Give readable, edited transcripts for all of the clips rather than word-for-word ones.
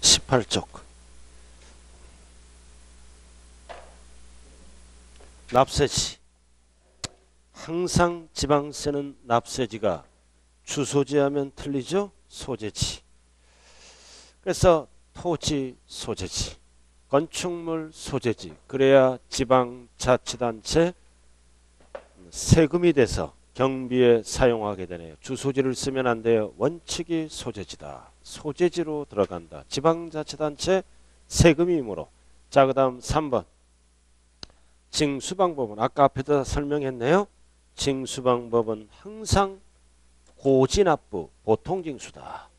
18쪽. 납세지. 항상 지방세는 납세지가 주소지하면 틀리죠? 소재지. 그래서 토지 소재지, 건축물 소재지, 그래야 지방자치단체 세금이 돼서 경비에 사용하게 되네요. 주소지를 쓰면 안 돼요. 원칙이 소재지다. 소재지로 들어간다. 지방자치단체 세금이므로. 자, 그 다음 3번. 징수방법은 아까 앞에다 설명했네요. 징수방법은 항상 고지납부 보통징수다.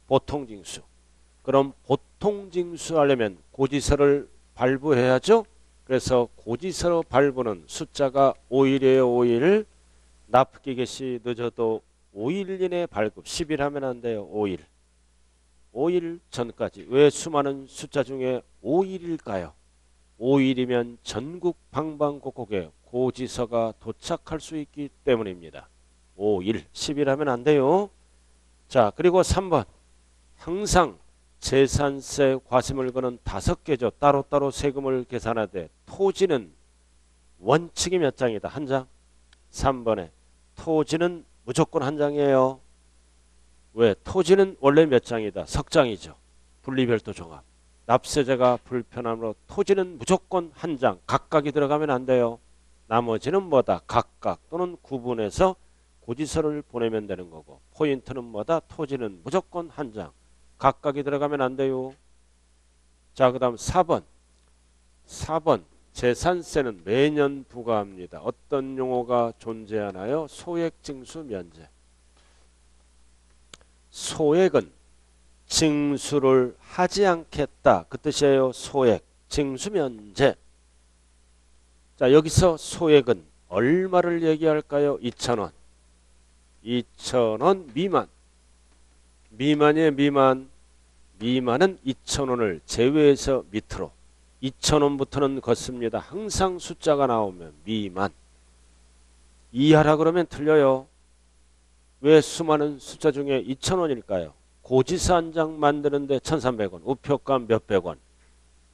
보통징수. 그럼 보통징수 하려면 고지서를 발부해야죠. 그래서 고지서 발부는 숫자가 5일이에요. 5일. 납기 개시 늦어도 5일 이내 발급. 10일 하면 안 돼요. 5일. 5일 전까지. 왜 수많은 숫자 중에 5일일까요? 5일이면 전국 방방곡곡에 고지서가 도착할 수 있기 때문입니다. 5일. 10일 하면 안 돼요. 자, 그리고 3번. 항상 재산세 과세물 거는 5개죠. 따로따로 세금을 계산하되 토지는 원칙이 몇 장이다? 한 장. 3번에 토지는 무조건 한 장이에요. 왜? 토지는 원래 몇 장이다? 석 장이죠. 분리별도 종합. 납세자가 불편함으로 토지는 무조건 한 장. 각각이 들어가면 안 돼요. 나머지는 뭐다? 각각 또는 구분해서 고지서를 보내면 되는 거고. 포인트는 뭐다? 토지는 무조건 한 장. 각각이 들어가면 안 돼요. 자, 그 다음 4번. 4번. 재산세는 매년 부과합니다. 어떤 용어가 존재하나요? 소액징수 면제. 소액은 징수를 하지 않겠다. 그 뜻이에요. 소액. 징수 면제. 자, 여기서 소액은 얼마를 얘기할까요? 2,000원. 2,000원 미만. 미만이에요. 미만. 미만은 2,000원을 제외해서 밑으로. 2,000원부터는 걷습니다. 항상 숫자가 나오면 미만. 이하라 그러면 틀려요. 왜 수많은 숫자 중에 2,000원일까요? 고지서 한 장 만드는데 1,300원. 우표값 몇백 원.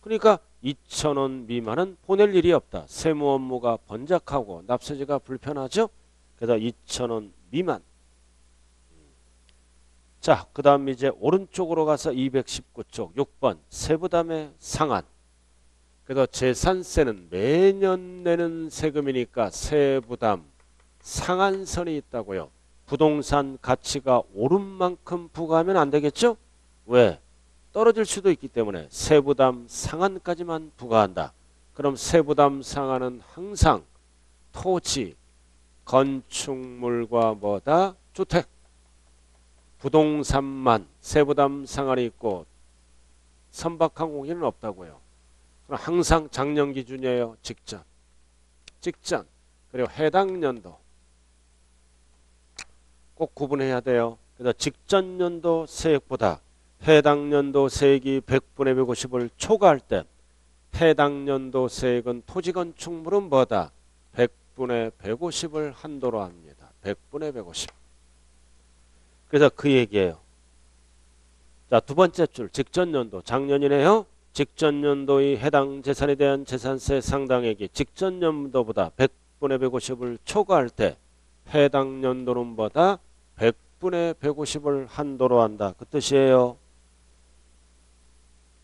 그러니까 2,000원 미만은 보낼 일이 없다. 세무 업무가 번잡하고 납세지가 불편하죠. 그래서 2,000원 미만. 자, 그 다음 이제 오른쪽으로 가서 219쪽 6번 세부담의 상한. 그래서 재산세는 매년 내는 세금이니까 세부담 상한선이 있다고요. 부동산 가치가 오른 만큼 부과하면 안 되겠죠? 왜? 떨어질 수도 있기 때문에 세부담 상한까지만 부과한다. 그럼 세부담 상한은 항상 토지, 건축물과 뭐다? 주택. 부동산만 세부담 상한이 있고 선박항공기는 없다고요. 항상 작년 기준이에요. 직전. 그리고 해당 연도 꼭 구분해야 돼요. 그래서 직전 연도 세액보다 해당 연도 세액이 100분의 150을 초과할 때 해당 연도 세액은 토지 건축물은 뭐다? 100분의 150을 한도로 합니다. 100분의 150. 그래서 그 얘기예요. 자, 두 번째 줄 직전 연도 작년이네요. 직전 연도의 해당 재산에 대한 재산세 상당액이 직전 연도보다 100분의 150을 초과할 때 해당 연도는 뭐다? 100분의 150을 한도로 한다. 그 뜻이에요.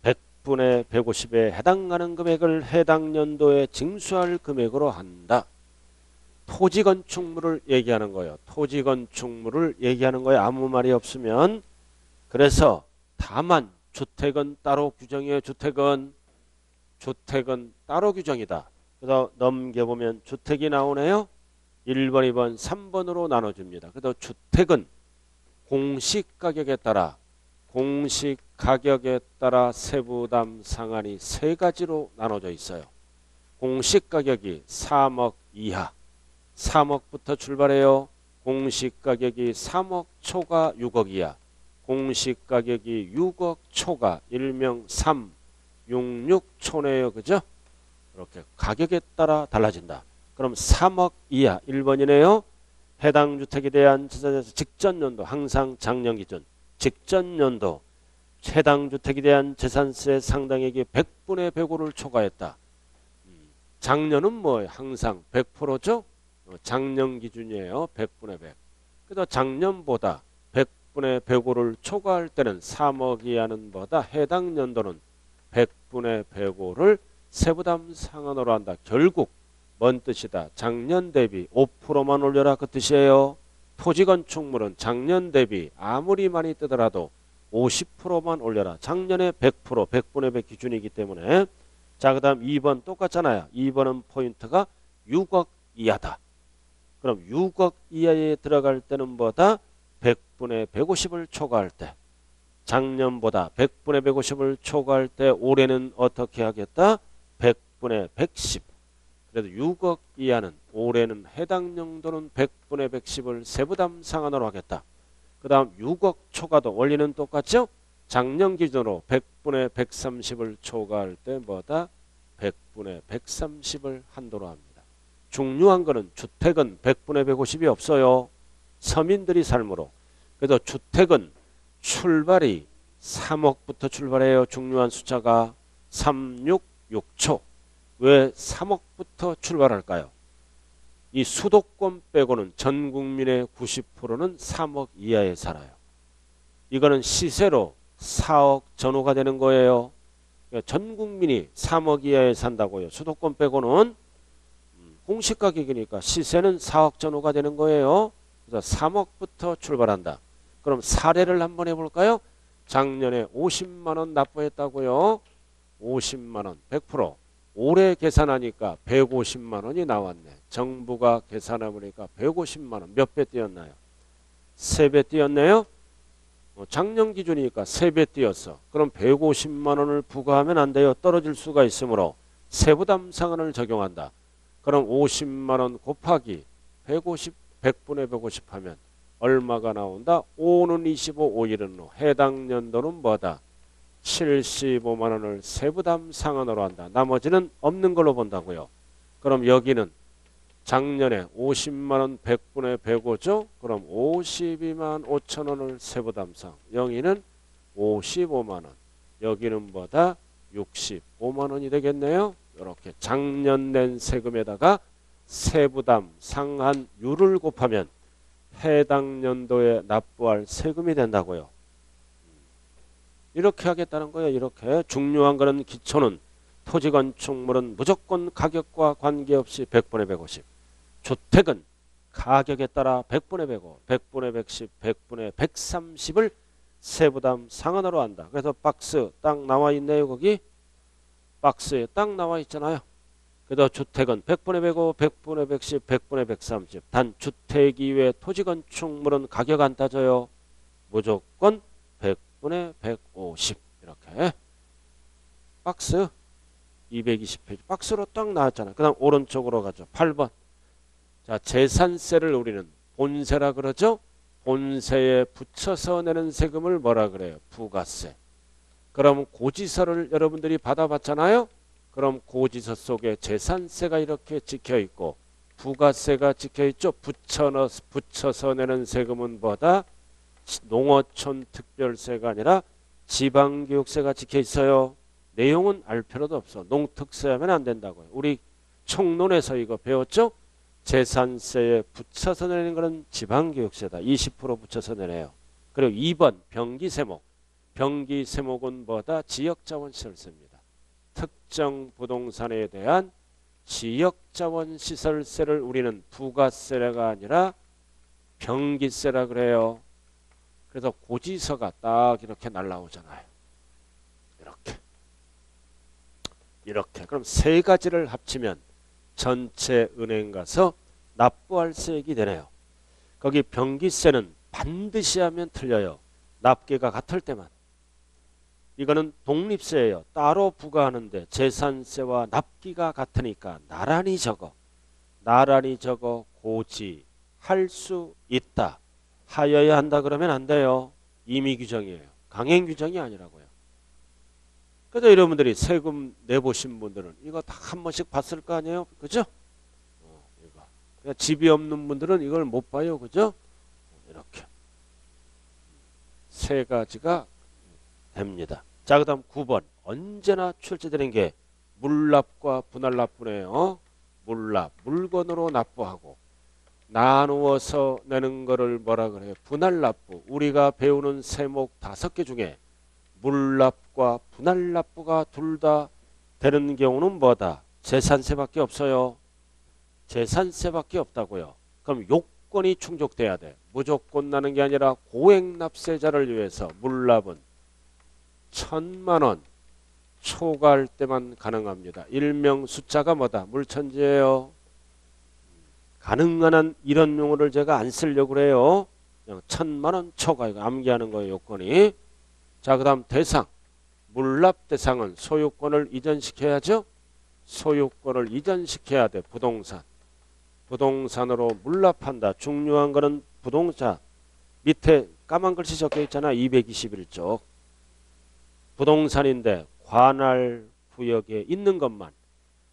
100분의 150에 해당하는 금액을 해당 연도에 징수할 금액으로 한다. 토지 건축물을 얘기하는 거예요. 토지 건축물을 얘기하는 거예요. 아무 말이 없으면. 그래서 다만 주택은 따로 규정이에요. 주택은 따로 규정이다. 그래서 넘겨보면 주택이 나오네요. 1번, 2번, 3번으로 나눠줍니다. 그래서 주택은 공시가격에 따라 세부담 상한이 세 가지로 나눠져 있어요. 공시가격이 3억 이하. 3억부터 출발해요. 공시가격이 3억 초과 6억 이하. 공시가격이 6억 초과 일명 366초네요. 그죠? 이렇게 가격에 따라 달라진다. 그럼 3억 이하 1번이네요. 해당 주택에 대한 직전 연도 항상 작년 기준 직전 연도 해당 주택에 대한 재산세 상당액이 100분의 105를 초과했다. 작년은 뭐 항상 100%죠? 작년 기준이에요. 100분의 100. 그래서 작년보다 100분의 105를 초과할 때는 3억 이하는 뭐다? 해당 연도는 100분의 105를 세부담 상한으로 한다. 결국 뭔 뜻이다? 작년 대비 5%만 올려라 그 뜻이에요. 토지건축물은 작년 대비 아무리 많이 뜨더라도 50%만 올려라. 작년에 100%, 100분의 100 기준이기 때문에. 자, 그 다음 2번 똑같잖아요. 2번은 포인트가 6억 이하다. 그럼 6억 이하에 들어갈 때는 뭐다? 100분의 150을 초과할 때. 작년보다 100분의 150을 초과할 때 올해는 어떻게 하겠다? 100분의 110. 그래도 6억 이하는 올해는 해당 연도는 100분의 110을 세부담 상한으로 하겠다. 그 다음 6억 초과도 원리는 똑같죠? 작년 기준으로 100분의 130을 초과할 때 뭐다? 100분의 130을 한도로 합니다. 중요한 거는 주택은 100분의 150이 없어요. 서민들이 삶으로. 그래서 주택은 출발이 3억부터 출발해요. 중요한 숫자가 3667초. 왜 3억부터 출발할까요? 이 수도권 빼고는 전 국민의 90%는 3억 이하에 살아요. 이거는 시세로 4억 전후가 되는 거예요. 그러니까 전 국민이 3억 이하에 산다고요. 수도권 빼고는 공시 가격이니까 시세는 4억 전후가 되는 거예요. 그래서 3억부터 출발한다. 그럼 사례를 한번 해볼까요? 작년에 50만 원 납부했다고요. 50만 원 100%. 올해 계산하니까 150만 원이 나왔네. 정부가 계산해보니까 150만 원. 몇 배 뛰었나요? 3배 뛰었네요. 작년 기준이니까 3배 뛰었어. 그럼 150만 원을 부과하면 안 돼요. 떨어질 수가 있으므로 세부담 상한을 적용한다. 그럼 50만 원 곱하기 150, 100분의 150 하면 얼마가 나온다? 5는 25, 5일은 5. 해당 연도는 뭐다? 75만 원을 세부담 상한으로 한다. 나머지는 없는 걸로 본다고요. 그럼 여기는 작년에 50만 원 100분의 105죠? 그럼 52만 5천 원을 세부담 상. 여기는 55만 원. 여기는 뭐다? 65만 원이 되겠네요. 이렇게 작년 낸 세금에다가 세부담 상한율을 곱하면 해당 연도에 납부할 세금이 된다고요. 이렇게 하겠다는 거예요. 이렇게 중요한 거는 기초는 토지건축물은 무조건 가격과 관계없이 100분의 150. 주택은 가격에 따라 100분의 105, 100분의 110, 100분의 130을 세부담 상한으로 한다. 그래서 박스 딱 나와 있네요. 거기 박스에 딱 나와 있잖아요. 그래서 주택은 100분의 105, 100분의 110, 100분의 130. 단 주택 이외 토지건축물은 가격 안 따져요. 무조건 100분의 150. 이렇게 박스 220페이지 박스로 딱 나왔잖아요. 그 다음 오른쪽으로 가죠. 8번. 자, 재산세를 우리는 본세라 그러죠. 본세에 붙여서 내는 세금을 뭐라 그래요? 부가세. 그럼 고지서를 여러분들이 받아봤잖아요. 그럼 고지서 속에 재산세가 이렇게 찍혀있고 부가세가 찍혀있죠. 붙여서 내는 세금은 뭐다? 농어촌 특별세가 아니라 지방교육세가 찍혀있어요. 내용은 알 필요도 없어. 농특세 하면 안 된다고요. 우리 총론에서 이거 배웠죠? 재산세에 붙여서 내는 것은 지방교육세다. 20% 붙여서 내네요. 그리고 2번 병기세목. 병기세목은 뭐다? 지역자원시설세입니다. 특정 부동산에 대한 지역자원시설세를 우리는 부가세가 아니라 병기세라 그래요. 그래서 고지서가 딱 이렇게 날라오잖아요. 이렇게. 그럼 세 가지를 합치면 전체 은행 가서 납부할 세액이 되네요. 거기 병기세는 반드시 하면 틀려요. 납계가 같을 때만. 이거는 독립세예요. 따로 부과하는데 재산세와 납기가 같으니까 나란히 적어. 나란히 적어 고지할 수 있다. 하여야 한다 그러면 안 돼요. 임의 규정이에요. 강행 규정이 아니라고요. 그래서 여러분들이 세금 내보신 분들은 이거 다 한 번씩 봤을 거 아니에요? 그죠? 이거. 집이 없는 분들은 이걸 못 봐요. 그죠? 이렇게. 세 가지가 됩니다. 자, 그 다음 9번. 언제나 출제되는 게 물납과 분할납부네요. 물납, 물건으로 납부하고 나누어서 내는 거를 뭐라 그래요? 분할납부. 우리가 배우는 세목 5개 중에 물납과 분할납부가 둘 다 되는 경우는 뭐다? 재산세밖에 없어요. 재산세밖에 없다고요. 그럼 요건이 충족돼야 돼. 무조건 나는 게 아니라 고액납세자를 위해서 물납은 1,000만 원 초과할 때만 가능합니다. 일명 숫자가 뭐다? 물천지예요. 가능한 한 이런 용어를 제가 안 쓰려고 그래요. 그냥 1,000만 원 초과 이거 암기하는 거예요. 요건이. 자, 그 다음 대상. 물납 대상은 소유권을 이전시켜야죠. 소유권을 이전시켜야 돼. 부동산. 부동산으로 물납한다. 중요한 거는 부동산. 밑에 까만 글씨 적혀 있잖아. 221쪽. 부동산인데 관할 구역에 있는 것만.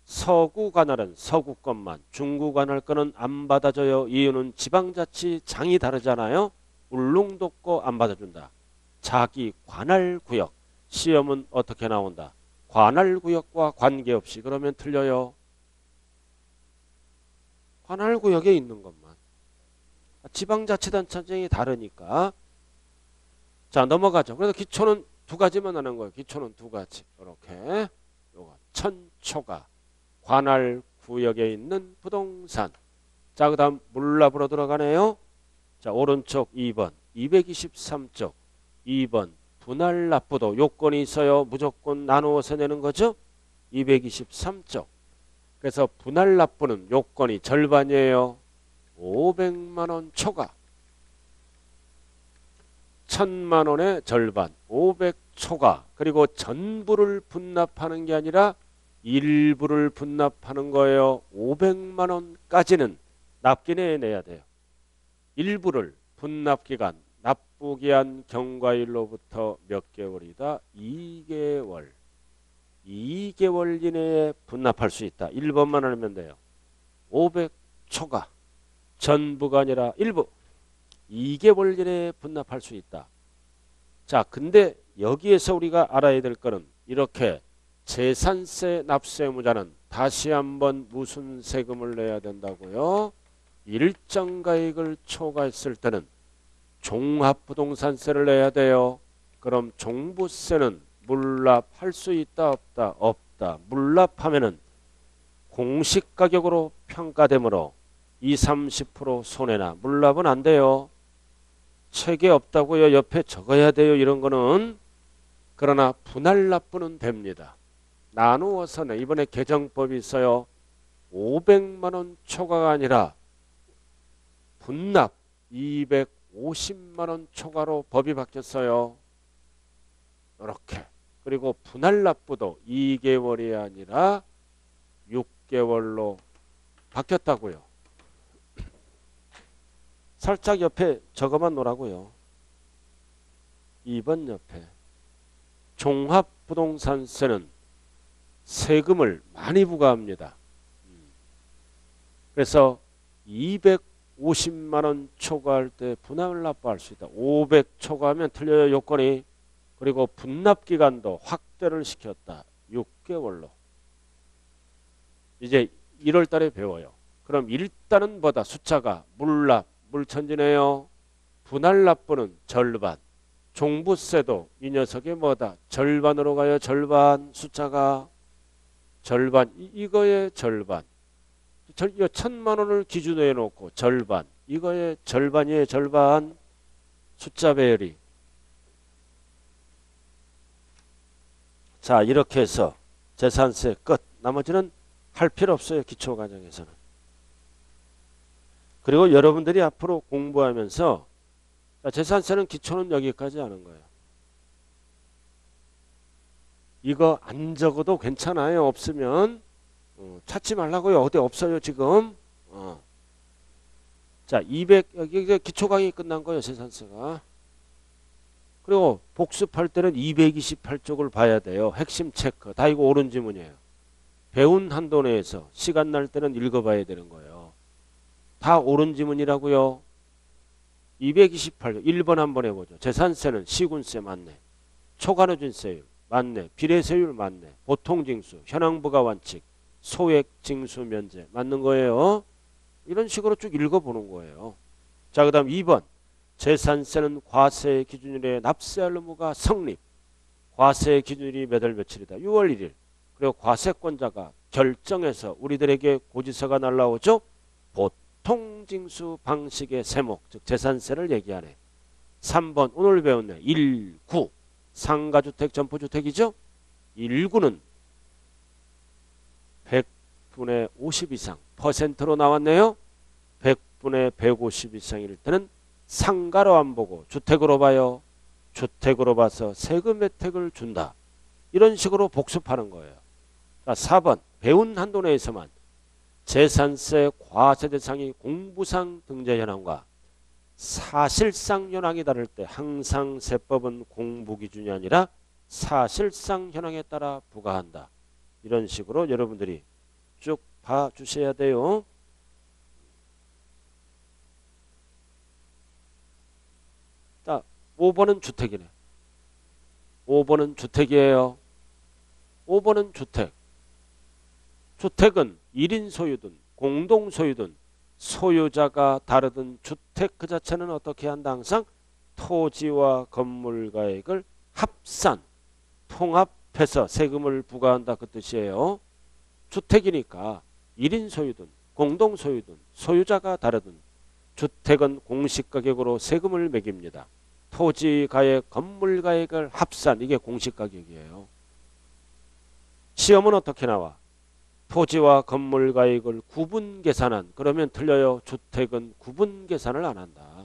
서구 관할은 서구 것만. 중구 관할 거는 안 받아줘요. 이유는 지방자치장이 다르잖아요. 울릉도 거 안 받아준다. 자기 관할 구역. 시험은 어떻게 나온다? 관할 구역과 관계없이. 그러면 틀려요. 관할 구역에 있는 것만. 지방자치단체장이 다르니까. 자, 넘어가죠. 그래서 기초는 두 가지만 하는 거예요. 기초는 두 가지. 이렇게. 요거 천초가 관할 구역에 있는 부동산. 자, 그 다음 물납으로 들어가네요. 자, 오른쪽 2번 223쪽 2번 분할납부도 요건이 있어요. 무조건 나누어서 내는 거죠. 223쪽. 그래서 분할납부는 요건이 절반이에요. 500만 원 초과. 1,000만 원의 절반 500 초과. 그리고 전부를 분납하는 게 아니라 일부를 분납하는 거예요. 500만 원까지는 납기내에 내야 돼요. 일부를 분납기간 납부기한 경과일로부터 몇 개월이다? 2개월. 2개월 이내에 분납할 수 있다. 1번만 하면 돼요. 500 초과. 전부가 아니라 일부. 2개월 이내에 분납할 수 있다. 자, 근데 여기에서 우리가 알아야 될 거는 이렇게 재산세 납세의무자는 다시 한번 무슨 세금을 내야 된다고요? 일정 가액을 초과했을 때는 종합부동산세를 내야 돼요. 그럼 종부세는 물납할 수 있다 없다? 없다. 물납하면은 공시가격으로 평가되므로 20-30% 손해나. 물납은 안 돼요. 책에 없다고요. 옆에 적어야 돼요. 이런 거는. 그러나 분할납부는 됩니다. 나누어서는 이번에 개정법이 있어요. 500만 원 초과가 아니라 분납 250만 원 초과로 법이 바뀌었어요. 이렇게. 그리고 분할납부도 2개월이 아니라 6개월로 바뀌었다고요. 살짝 옆에 적어만 놓으라고요. 2번 옆에. 종합부동산세는 세금을 많이 부과합니다. 그래서 250만 원 초과할 때 분할을 납부할 수 있다. 500 초과하면 틀려요. 요건이. 그리고 분납기간도 확대를 시켰다. 6개월로. 이제 1월 달에 배워요. 그럼 일단은 뭐다? 숫자가 물납, 물천지네요. 분할납부는 절반. 종부세도 이 녀석이 뭐다? 절반으로 가요. 절반. 숫자가 절반. 이거의 절반. 1,000만 원을 기준으로 해놓고 절반. 이거의 절반이에요. 절반. 숫자 배열이. 자, 이렇게 해서 재산세 끝. 나머지는 할 필요 없어요. 기초과정에서는. 그리고 여러분들이 앞으로 공부하면서 재산세는 기초는 여기까지 하는 거예요. 이거 안 적어도 괜찮아요. 없으면 찾지 말라고요. 어디 없어요 지금. 자, 200 여기 기초 강의 끝난 거예요. 재산세가. 그리고 복습할 때는 228쪽을 봐야 돼요. 핵심 체크. 다 이거 옳은 지문이에요. 배운 한도 내에서 시간 날 때는 읽어봐야 되는 거예요. 다 옳은 지문이라고요. 228쪽 1번 한번 해보죠. 재산세는 시군세 맞네. 초과노진세율 맞네. 비례세율 맞네. 보통징수, 현황부가원칙, 소액징수 면제 맞는 거예요. 이런 식으로 쭉 읽어보는 거예요. 자, 그 다음 2번. 재산세는 과세 기준일에 납세할 의무가 성립. 과세 기준일이 몇 월 며칠이다. 6월 1일. 그리고 과세권자가 결정해서 우리들에게 고지서가 날라오죠. 보통징수 방식의 세목, 즉 재산세를 얘기하네. 3번 오늘 배웠네. 1구 상가주택 전포주택이죠. 1구는 100분의 50 이상 퍼센트로 나왔네요. 100분의 150 이상일 때는 상가로 안 보고 주택으로 봐요. 주택으로 봐서 세금 혜택을 준다. 이런 식으로 복습하는 거예요. 자, 4번 배운 한도 내에서만 재산세 과세 대상이 공부상 등재 현황과 사실상 현황이 다를 때 항상 세법은 공부 기준이 아니라 사실상 현황에 따라 부과한다. 이런 식으로 여러분들이 쭉 봐주셔야 돼요. 자, 5번은 주택이네. 5번은 주택이에요. 5번은 주택. 주택은 1인 소유든 공동 소유든 소유자가 다르든 주택 그 자체는 어떻게 한다? 항상 토지와 건물 가액을 합산, 통합해서 세금을 부과한다. 그 뜻이에요. 주택이니까 1인 소유든 공동 소유든 소유자가 다르든 주택은 공시가격으로 세금을 매깁니다. 토지 가액, 건물 가액을 합산, 이게 공시가격이에요. 시험은 어떻게 나와? 토지와 건물 가액을 구분 계산한, 그러면 틀려요. 주택은 구분 계산을 안 한다.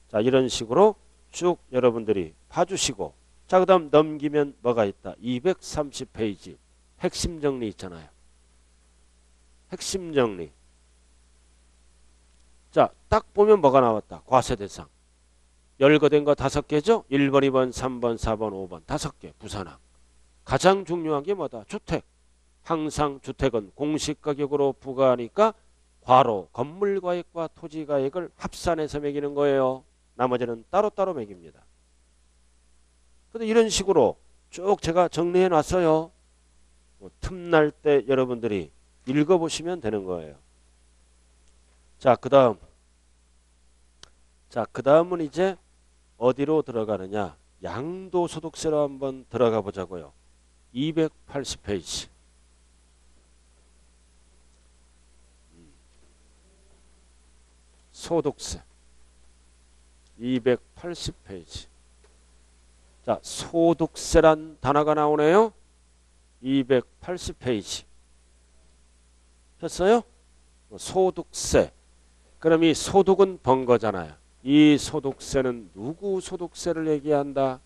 자, 이런 식으로 쭉 여러분들이 봐주시고, 자, 그 다음 넘기면 뭐가 있다? 230페이지 핵심 정리 있잖아요. 핵심 정리. 자, 딱 보면 뭐가 나왔다? 과세 대상. 열거된 거 5개죠? 1번, 2번, 3번, 4번, 5번 5개 부산항. 가장 중요한 게 뭐다? 주택. 항상 주택은 공시가격으로 부과하니까 과로 건물가액과 토지가액을 합산해서 매기는 거예요. 나머지는 따로따로 매깁니다. 근데 이런 식으로 쭉 제가 정리해 놨어요. 틈날 때 여러분들이 읽어보시면 되는 거예요. 자, 그 다음은 이제 어디로 들어가느냐? 양도소득세로 한번 들어가 보자고요. 280페이지. 소득세 280페이지. 자, 소득세란 단어가 나오네요. 280페이지. 했어요? 소득세. 그럼 이 소득은 번 거잖아요. 이 소득세는 누구 소득세를 얘기한다?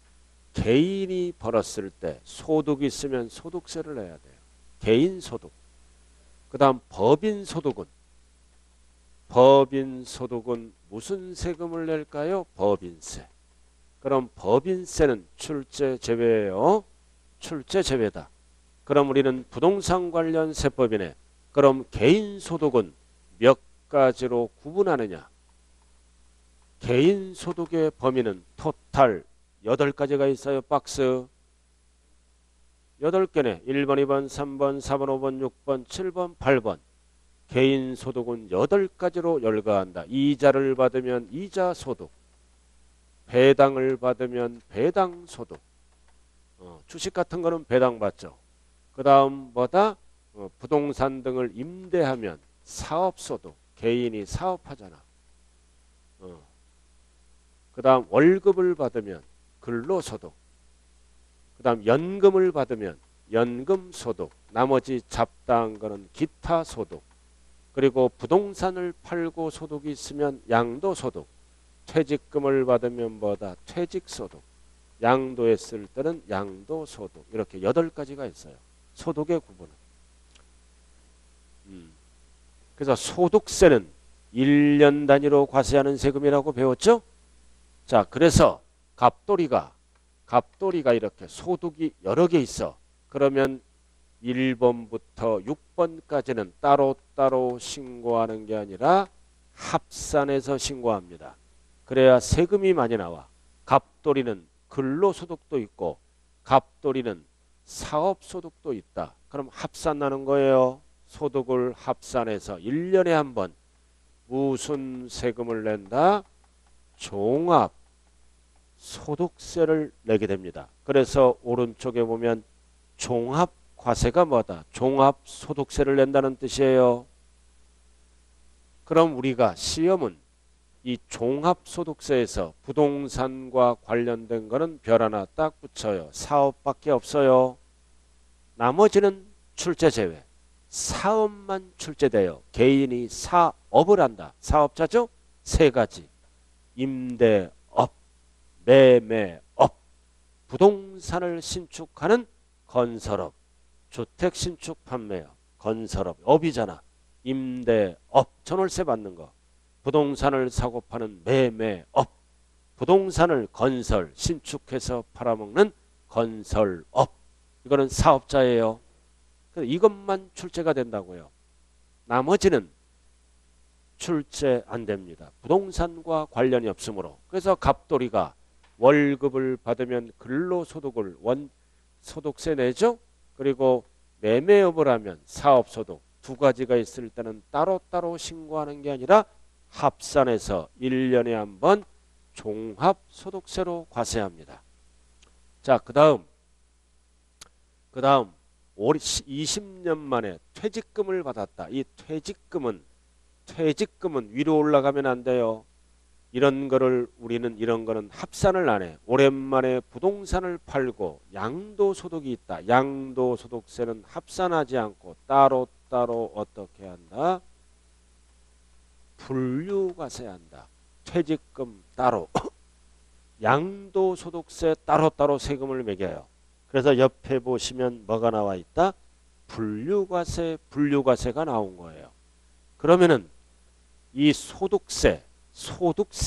개인이 벌었을 때 소득이 있으면 소득세를 내야 돼요. 개인 소득. 그 다음 법인 소득은 무슨 세금을 낼까요? 법인세. 그럼 법인세는 출제 제외예요. 출제 제외다. 그럼 우리는 부동산 관련 세법이네. 그럼 개인 소득은 몇 가지로 구분하느냐? 개인 소득의 범위는 토탈 8가지가 있어요. 박스 8개네. 1번, 2번, 3번, 4번, 5번, 6번, 7번, 8번. 개인 소득은 8가지로 열거한다. 이자를 받으면 이자 소득, 배당을 받으면 배당 소득, 주식 같은 거는 배당 받죠. 그 다음 뭐다? 부동산 등을 임대하면 사업 소득, 개인이 사업하잖아. 그 다음 월급을 받으면 근로소득, 그 다음 연금을 받으면 연금소득, 나머지 잡다한 거는 기타 소득, 그리고 부동산을 팔고 소득이 있으면 양도소득, 퇴직금을 받으면 뭐다? 퇴직소득, 양도했을 때는 양도소득. 이렇게 8가지가 있어요. 소득의 구분은. 그래서 소득세는 1년 단위로 과세하는 세금이라고 배웠죠? 자, 그래서 갑돌이가 이렇게 소득이 여러 개 있어. 그러면 1번부터 6번까지는 따로따로 신고하는 게 아니라 합산해서 신고합니다. 그래야 세금이 많이 나와. 갑돌이는 근로소득도 있고 갑돌이는 사업소득도 있다. 그럼 합산나는 거예요. 소득을 합산해서 1년에 한 번 무슨 세금을 낸다? 종합소득세를 내게 됩니다. 그래서 오른쪽에 보면 종합과세가 뭐다? 종합소득세를 낸다는 뜻이에요. 그럼 우리가 시험은 이 종합소득세에서 부동산과 관련된 거는 별 하나 딱 붙여요. 사업밖에 없어요. 나머지는 출제 제외. 사업만 출제돼요. 개인이 사업을 한다. 사업자죠? 세 가지. 임대업, 매매업, 부동산을 신축하는 건설업, 주택 신축 판매업, 건설업, 업이잖아. 임대업, 전월세 받는 거. 부동산을 사고 파는 매매업, 부동산을 건설, 신축해서 팔아먹는 건설업. 이거는 사업자예요. 이것만 출제가 된다고요. 나머지는 출제 안 됩니다. 부동산과 관련이 없으므로. 그래서 갑돌이가 월급을 받으면 근로소득을 소득세 내죠. 그리고 매매업을 하면 사업소득. 두 가지가 있을 때는 따로따로 신고하는 게 아니라 합산해서 1년에 한 번 종합소득세로 과세합니다. 자, 그 다음 20년 만에 퇴직금을 받았다. 이 퇴직금은 위로 올라가면 안 돼요. 이런 거는 합산을 안 해. 오랜만에 부동산을 팔고 양도소득이 있다. 양도소득세는 합산하지 않고 따로따로 어떻게 한다? 분류과세한다. 퇴직금 따로 양도소득세 따로따로 세금을 매겨요. 그래서 옆에 보시면 뭐가 나와 있다? 분류과세가 나온 거예요. 그러면은 이 소득세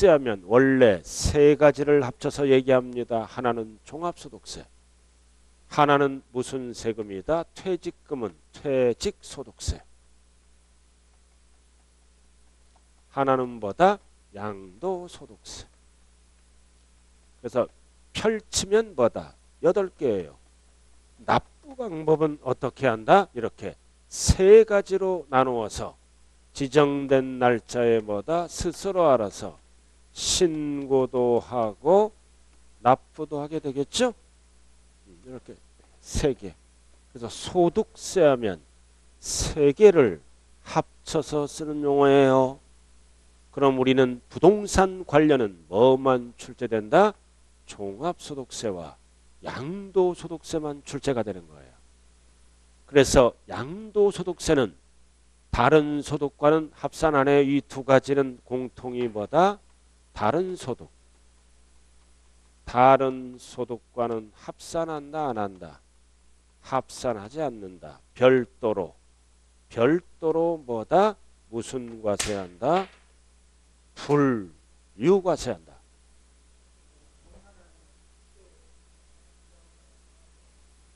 하면 원래 세 가지를 합쳐서 얘기합니다. 하나는 종합소득세, 하나는 무슨 세금이다? 퇴직금은 퇴직소득세, 하나는 뭐다? 양도소득세. 그래서 펼치면 뭐다? 8개예요. 납부 방법은 어떻게 한다? 이렇게 세 가지로 나누어서 지정된 날짜에 뭐다? 스스로 알아서 신고도 하고 납부도 하게 되겠죠? 이렇게 세 개. 그래서 소득세 하면 세 개를 합쳐서 쓰는 용어예요. 그럼 우리는 부동산 관련은 뭐만 출제된다? 종합소득세와 양도소득세만 출제가 되는 거예요. 그래서 양도소득세는 다른 소득과는 합산 안 해. 이 두 가지는 공통이 뭐다? 다른 소득. 다른 소득과는 합산한다 안 한다? 합산하지 않는다. 별도로 뭐다? 무슨 과세한다? 분류과세한다.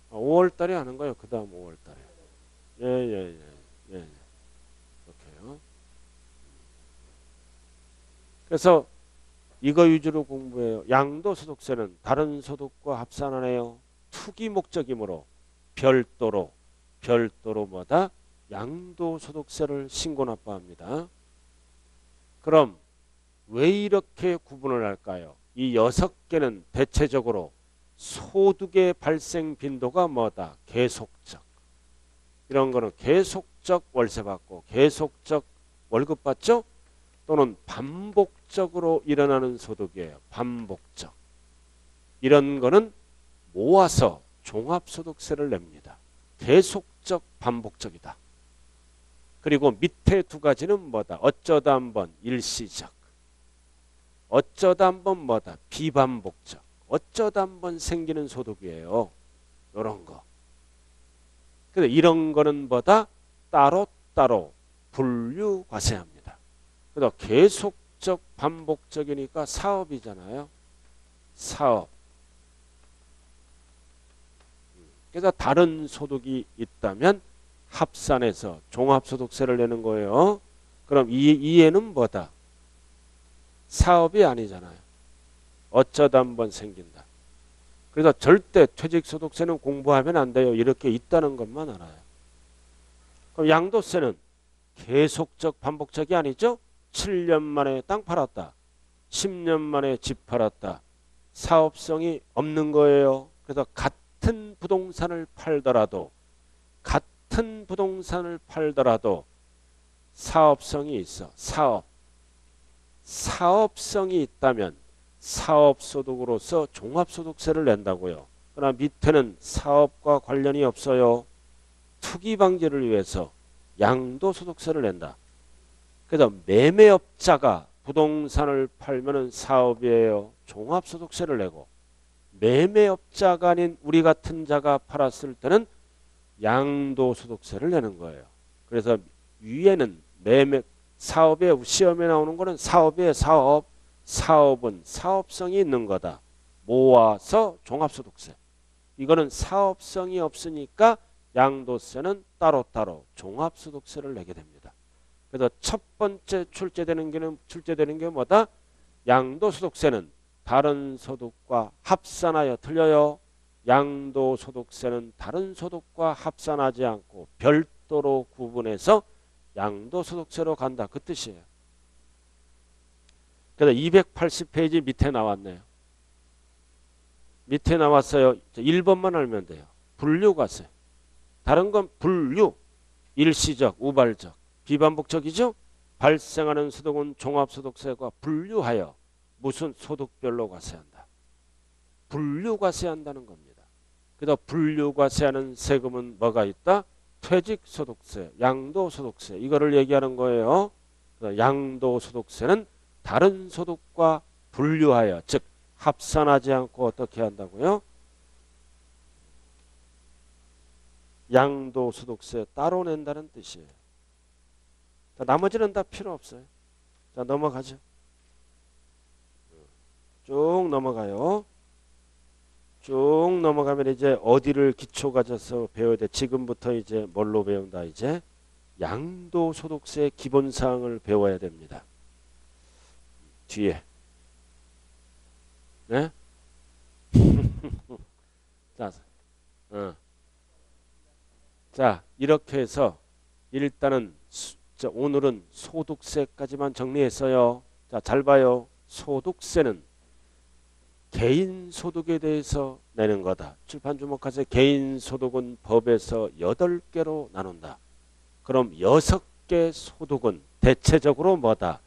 아, 5월달에 하는 거예요. 그 다음 5월달에. 예. 이렇게요. 그래서 이거 위주로 공부해요. 양도소득세는 다른 소득과 합산하네요. 투기 목적이므로 별도로 뭐다? 양도소득세를 신고납부합니다. 그럼 왜 이렇게 구분을 할까요? 이 6개는 대체적으로 소득의 발생 빈도가 뭐다? 계속적. 이런 거는 계속적 월세 받고 계속적 월급 받죠? 또는 반복적으로 일어나는 소득이에요. 반복적. 이런 거는 모아서 종합소득세를 냅니다. 계속적, 반복적이다. 그리고 밑에 두 가지는 뭐다? 어쩌다 한번 일시적. 어쩌다 한번 뭐다? 비반복적. 어쩌다 한번 생기는 소득이에요. 이런 거. 근데 이런 거는 뭐다? 따로따로 분류 과세합니다. 그래서 계속적 반복적이니까 사업이잖아요. 사업. 그래서 다른 소득이 있다면 합산해서 종합소득세를 내는 거예요. 그럼 이해는 뭐다? 사업이 아니잖아요. 어쩌다 한번 생긴다. 그래서 절대 퇴직소득세는 공부하면 안 돼요. 이렇게 있다는 것만 알아요. 그럼 양도세는 계속적 반복적이 아니죠. 7년 만에 땅 팔았다. 10년 만에 집 팔았다. 사업성이 없는 거예요. 그래서 같은 부동산을 팔더라도 사업성이 있어. 사업성이 있다면 사업소득으로서 종합소득세를 낸다고요. 그러나 밑에는 사업과 관련이 없어요. 투기 방지를 위해서 양도소득세를 낸다. 그래서 매매업자가 부동산을 팔면은 사업이에요. 종합소득세를 내고, 매매업자가 아닌 우리 같은 자가 팔았을 때는 양도소득세를 내는 거예요. 그래서 위에는 사업의 시험에 나오는 거는 사업이에요. 사업은 사업성이 있는 거다. 모아서 종합소득세. 이거는 사업성이 없으니까 양도세는 따로따로 종합소득세를 내게 됩니다. 그래서 첫 번째 출제되는 게 뭐다? 양도소득세는 다른 소득과 합산하여, 틀려요. 양도소득세는 다른 소득과 합산하지 않고 별도로 구분해서 양도소득세로 간다. 그 뜻이에요. 그래서 280페이지 밑에 나왔네요. 밑에 나왔어요. 1번만 알면 돼요. 분류과세. 다른 건 분류, 일시적, 우발적, 비반복적이죠. 발생하는 소득은 종합소득세과 분류하여 무슨 소득별로 과세한다. 분류과세한다는 겁니다. 그래서 분류과세하는 세금은 뭐가 있다? 퇴직소득세, 양도소득세, 이거를 얘기하는 거예요. 양도소득세는 다른 소득과 분류하여, 즉 합산하지 않고 어떻게 한다고요? 양도소득세 따로 낸다는 뜻이에요. 자, 나머지는 다 필요 없어요. 자, 넘어가죠. 쭉 넘어가요. 쭉 넘어가면 이제 어디를 기초 가져서 배워야 돼? 지금부터 이제 뭘로 배운다? 이제 양도소득세 기본사항을 배워야 됩니다. 뒤에. 네? 자, 이렇게 해서 일단은 오늘은 소득세까지만 정리했어요. 자, 잘 봐요. 소득세는 개인소득에 대해서 내는 거다. 칠판 주목하세요. 개인소득은 법에서 8개로 나눈다. 그럼 6개 소득은 대체적으로 뭐다?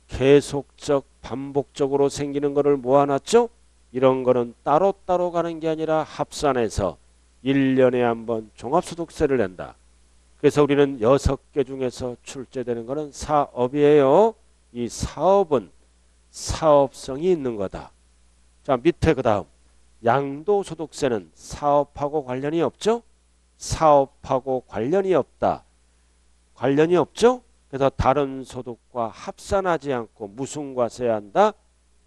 계속적, 반복적으로 생기는 거를 모아놨죠? 이런 거는 따로따로 가는 게 아니라 합산해서 1년에 한 번 종합소득세를 낸다. 그래서 우리는 6개 중에서 출제되는 거는 사업이에요. 이 사업은 사업성이 있는 거다. 자, 밑에 그 다음 양도소득세는 사업하고 관련이 없죠? 사업하고 관련이 없다. 관련이 없죠? 그래서 다른 소득과 합산하지 않고 무슨 과세해야 한다?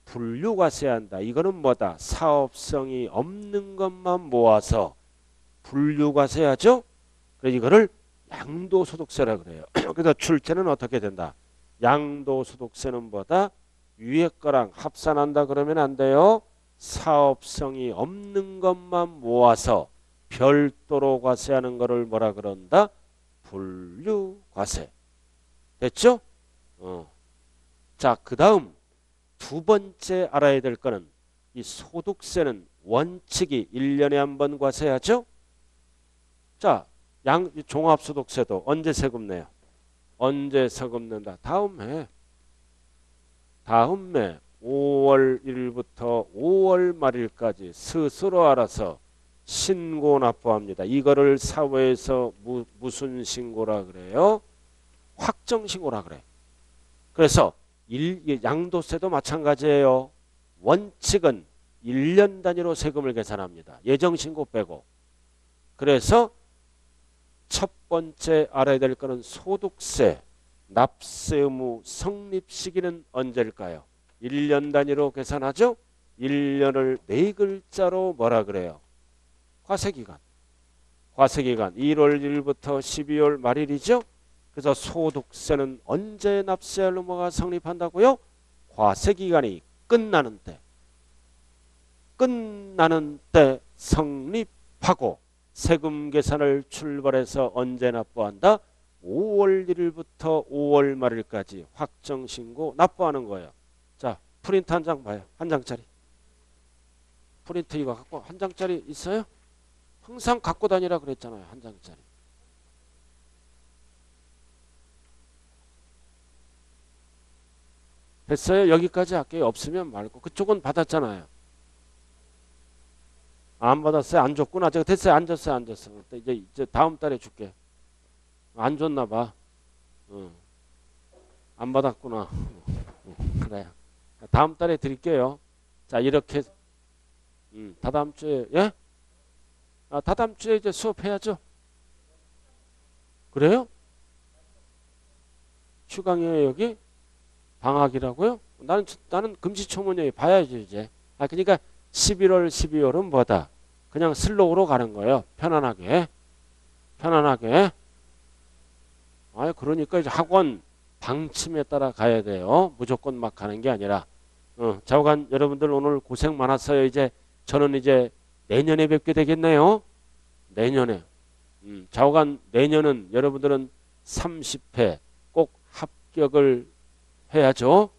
분류과세해야 한다. 이거는 뭐다? 사업성이 없는 것만 모아서 분류과세하죠? 그래서 이거를 양도소득세라 그래요. 그래서 출제는 어떻게 된다? 양도소득세는 뭐다? 위에 거랑 합산한다 그러면 안 돼요. 사업성이 없는 것만 모아서 별도로 과세하는 거를 뭐라 그런다? 분류과세. 됐죠? 자, 그 다음 두 번째 알아야 될 거는 이 소득세는 원칙이 1년에 한 번 과세하죠? 자, 종합소득세도 언제 세금 내요? 언제 세금 낸다? 다음 해 5월 1일부터 5월 말일까지 스스로 알아서 신고 납부합니다. 이거를 사회에서 무슨 신고라 그래요? 확정신고라 그래. 그래서 양도세도 마찬가지예요. 원칙은 1년 단위로 세금을 계산합니다. 예정신고 빼고. 그래서 첫 번째 알아야 될 거는 소득세 납세 의무 성립 시기는 언제일까요? 1년 단위로 계산하죠? 1년을 네 글자로 뭐라 그래요? 과세기간. 과세기간 1월 1일부터 12월 말일이죠? 그래서 소득세는 언제 납세할 의무가 성립한다고요? 과세기간이 끝나는 때. 끝나는 때 성립하고 세금 계산을 출발해서 언제 납부한다? 5월 1일부터 5월 말일까지 확정 신고 납부하는 거예요. 자, 프린트 한 장 봐요. 한 장짜리. 프린트 이거 갖고 한 장짜리 있어요? 항상 갖고 다니라 그랬잖아요. 한 장짜리. 됐어요? 여기까지 할게요. 없으면 말고. 그쪽은 받았잖아요. 안 받았어요? 안 줬구나. 제가 됐어요. 안 줬어요. 안 줬어. 이제 다음 달에 줄게. 안 줬나 봐. 안 받았구나. 그래요. 다음 달에 드릴게요. 자, 이렇게 다다음 주에 예? 다다음 주에 이제 수업해야죠. 그래요? 휴강이에요, 여기? 방학이라고요? 나는 금시초문이에요. 봐야지 이제. 그러니까 11월, 12월은 뭐다? 그냥 슬로우로 가는 거예요. 편안하게. 편안하게. 그러니까 이제 학원 방침에 따라 가야 돼요. 무조건 막 가는 게 아니라. 좌우간 여러분들 오늘 고생 많았어요. 이제 저는 이제 내년에 뵙게 되겠네요. 내년에. 좌우간 내년은 여러분들은 30회 꼭 합격을 해야죠.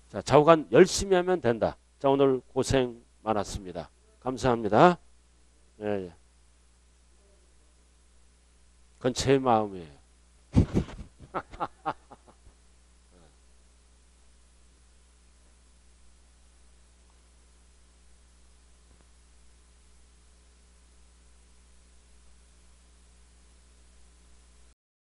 자, 좌우간 열심히 하면 된다. 자, 오늘 고생 많았습니다. 감사합니다. 예, 예. 그건 제 마음이에요.